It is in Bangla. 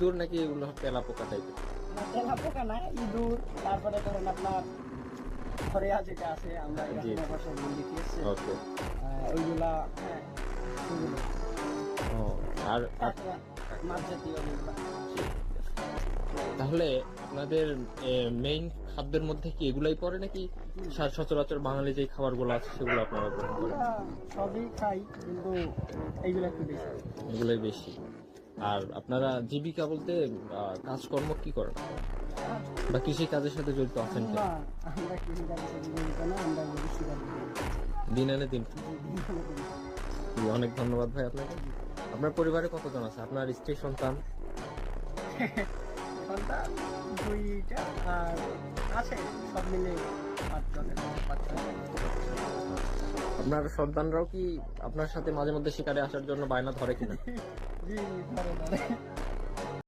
ইঁদুর নাকি এগুলো তেলা পোকা টাইপের? তেলা পোকা না, ইঁদুর, তারপরে ধরেন আপনার ঘরেয়া যেটা আছে আমরা জি। এখানে বসাই বলি, ঠিক আছে? ওকে। ওইগুলা, হ্যাঁ, ওইগুলো ও, আর আর কাঁকড়া, মাছ জাতীয় ওইগুলা। তাহলে আপনাদের মেইন খাদ্যের মধ্যে কি এগুলাই পড়ে নাকি সচরাচর বাঙালি যে খাবারগুলো আছে সেগুলো আপনারা গ্রহণ করেন? আমরা সবই খাই, কিন্তু এইগুলা একটু বেশি। এগুলোই বেশি। আর আপনারা জীবিকা বলতে কাজকর্ম কি করেন বা কৃষি কাজের সাথে জড়িত আছেন না, কিনা? আমরা কৃষি কাজের সাথে জড়িত না, আমরা কৃষি কাজ করি। দিন এনে দিন খান। জি, অনেক ধন্যবাদ ভাই আপনাকে। আপনার পরিবারে কতজন আছে? আপনার স্ত্রী, সন্তান? সন্তান দুইটা, আর আছে সব মিলে 5 জনের, 5 জনের। আপনার সন্তানরাও কি আপনার সাথে মাঝে মধ্যে শিকারে আসার জন্য বায়না ধরে কিনা? জি, ধরে ধরে।